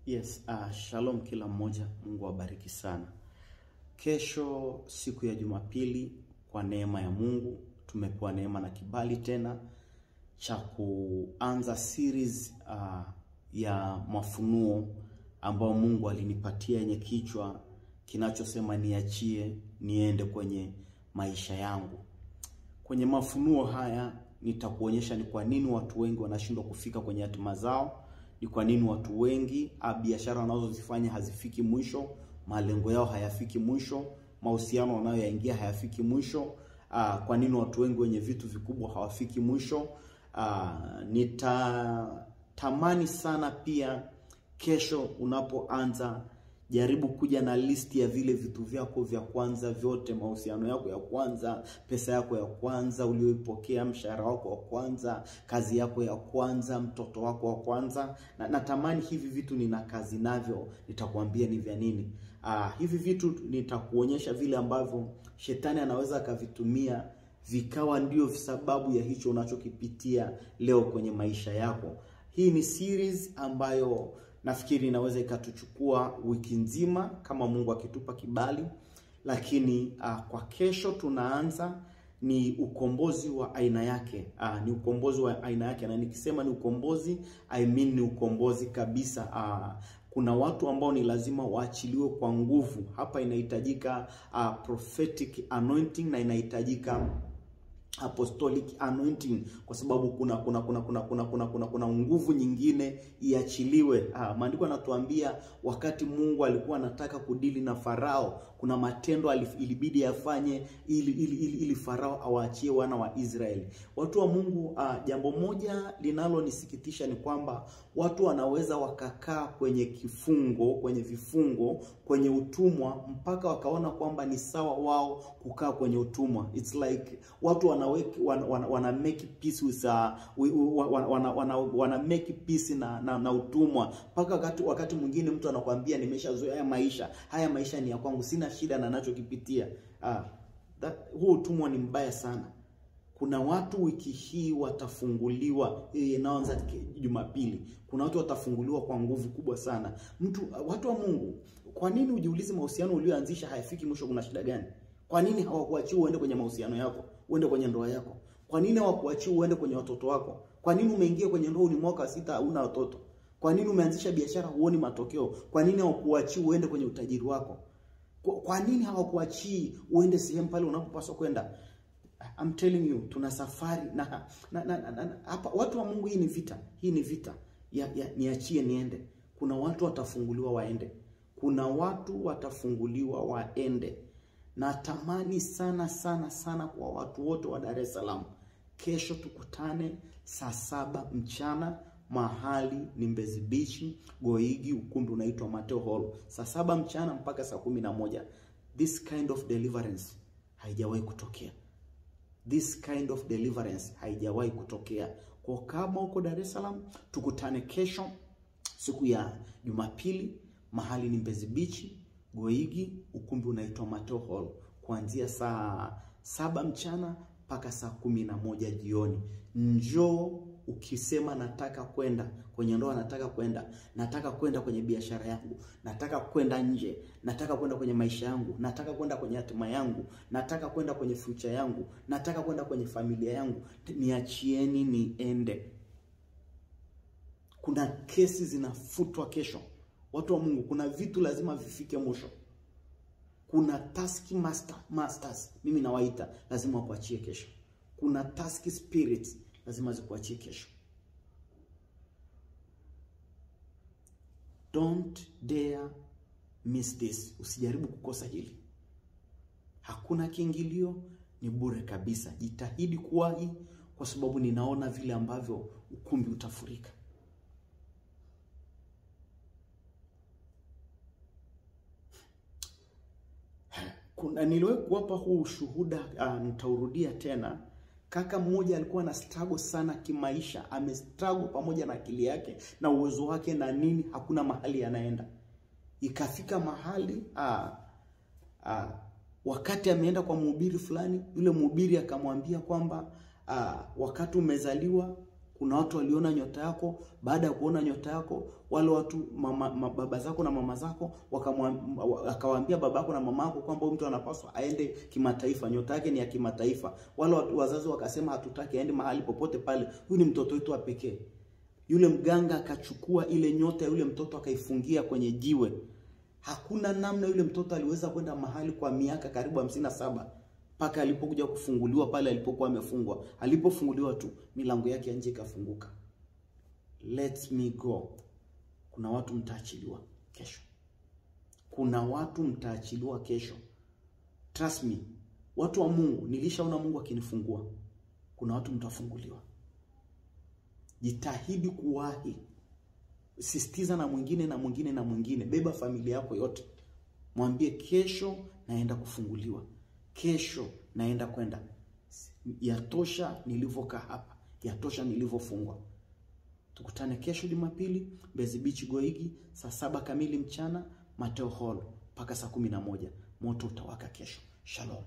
Yes, shalom kila mmoja. Mungu awabariki sana. Kesho siku ya Jumapili, kwa neema ya Mungu tumepewa neema na kibali tena cha kuanza series ya mafunuo ambao Mungu alinipatia, yenye kichwa kinachosema niachie niende kwenye maisha yangu. Kwenye mafunuo haya nitakuonyesha ni kwa nini watu wengi wanashindwa kufika kwenye hatima zao. Ni kwa nini watu wengi biashara wanazozifanya hazifiki mwisho, malengo yao hayafiki mwisho, mahusiano wanayoyaingia hayafiki mwisho. Kwa nini watu wengi wenye vitu vikubwa hawafiki mwisho. Nitatamani sana pia kesho unapoanza, jaribu kuja na listi ya vile vitu vyako vya kwanza vyote, mahusiano yako ya kwanza, pesa yako ya kwanza ulioipokea, mshahara wako wa kwanza, kazi yako ya kwanza, mtoto wako wa kwanza. Na natamani hivi vitu nina kazi navyo, nitakwambia ni vya nini. Hivi vitu nitakuonyesha vile ambavyo shetani anaweza akavitumia vikawa ndio sababu ya hicho unachokipitia leo kwenye maisha yako. Hii ni series ambayo nafikiri inaweza ikatuchukua wiki nzima kama Mungu akitupa kibali. Lakini kwa kesho tunaanza ni ukombozi wa aina yake. Ni ukombozi wa aina yake, na nikisema ni ukombozi, I mean ni ukombozi kabisa. Kuna watu ambao ni lazima waachiliwe kwa nguvu. Hapa inahitajika prophetic anointing na inahitajika apostolic anointing, kwa sababu kuna nguvu nyingine iachiliwe. Maandiko yanatuambia wakati Mungu alikuwa anataka kudili na Farao, kuna matendo ilibidi afanye ili Farao awaachie wana wa Israeli. Watu wa Mungu, jambo moja linalonisikitisha ni kwamba watu wanaweza wakakaa kwenye kifungo, kwenye vifungo, kwenye utumwa mpaka wakaona kwamba ni sawa wao kukaa kwenye utumwa. It's like watu wana make peace with wana make peace na utumwa, mpaka wakati mwingine mtu anakuambia nimeshazoea haya maisha ni ya kwangu, sina shida na ninachokipitia. Huo utumwa ni mbaya sana. Kuna watu wiki hii watafunguliwa, inaanza Jumapili. Kuna watu watafunguliwa kwa nguvu kubwa sana. Watu wa Mungu, kwa nini ujiulize mahusiano ulioanzisha hayafiki mwisho? Kuna shida gani? Kwa nini hawakuachii uende kwenye mahusiano yako, uende kwenye ndoa yako? Kwa nini hawakuachii uende kwenye watoto wako? Kwa nini umeingia kwenye ndoa ni mwaka 6 huna watoto? Kwa nini umeanzisha biashara huoni matokeo? Kwa nini hawakuachii uende kwenye utajiri wako? Kwa nini hawakuachii uende sehemu pale unapopaswa kwenda? I'm telling you, tuna safari na hapa watu wa Mungu. Hii ni vita ya niachie niende. Kuna watu watafunguliwa waende. Kuna watu watafunguliwa waende. Natamani sana kwa watu wote wa Dar es Salaam, kesho tukutane saa 7 mchana. Mahali ni Mbezi Beach, Goigi, ukumbi unaitwa Mateo Hall. Saa 7 mchana mpaka saa 11. This kind of deliverance haijawahi kutokea. This kind of deliverance haijawahi kutokea. Kwa kama uko Dar es Salaam, tukutane kesho siku ya Jumapili. Mahali ni Mbezi Beach, Goigi, ukumbi unaitwa Mateo Hall, kuanzia saa 7 mchana mpaka saa 11 jioni. Njoo ukisema nataka kwenda kwenye ndoa, nataka kwenda kwenye biashara yangu, nataka kwenda nje, nataka kwenda kwenye maisha yangu, nataka kwenda kwenye hatima yangu, nataka kwenda kwenye future yangu, nataka kwenda kwenye familia yangu, niachieni niende. Kuna kesi zinafutwa kesho. Watu wa Mungu, kuna vitu lazima vifike mwisho. Kuna task masters, mimi nawaita, lazima wakuachie kesho. Kuna task spirits, lazima zikuachie kesho. Don't dare miss this. Usijaribu kukosa hili. Hakuna kiingilio, ni bure kabisa. Jitahidi kuwahi, kwa sababu ninaona vile ambavyo ukumbi utafurika. Niliwahi kuwapa huu ushuhuda, nitaurudia tena. Kaka mmoja alikuwa na struggle sana kimaisha, amestruggle pamoja na akili yake na uwezo wake na nini, hakuna mahali anaenda. Ikafika mahali wakati ameenda kwa mhubiri fulani, yule mhubiri akamwambia kwamba wakati umezaliwa Kuna watu waliona nyota yako, baada ya kuona nyota yako, wale watu baba zako na mama zako akawaambia baba yako na mama yako kwamba huyu mtu anapaswa aende kimataifa, nyota yake ni ya kimataifa. Wale wazazi wakasema hatutaki aende mahali popote pale, huyu ni mtoto wetu wa pekee. Yule mganga akachukua ile nyota ya yule mtoto akaifungia kwenye jiwe. Hakuna namna yule mtoto aliweza kwenda mahali kwa miaka karibu 57 mpaka alipokuja kufunguliwa pale alipokuwa amefungwa. Alipofunguliwa tu milango yake ya nje ikafunguka. Let me go. Kuna watu mtaachiliwa kesho. Kuna watu mtaachiliwa kesho. Trust me. Watu wa Mungu, nilishaona Mungu akinifungua. Kuna watu mtafunguliwa. Jitahidi kuwahi. Sisitiza na mwingine na mwingine na mwingine. Beba familia yako yote. Mwambie kesho naenda kufunguliwa. Kesho naenda kwenda. Yatosha nilivyokaa hapa. Yatosha nilivyofungwa. Tukutane kesho Jumapili, Mbezi Beach Goigi, saa 7 kamili mchana, Mateo Hall, mpaka saa 11. Moto utawaka kesho. Shalom.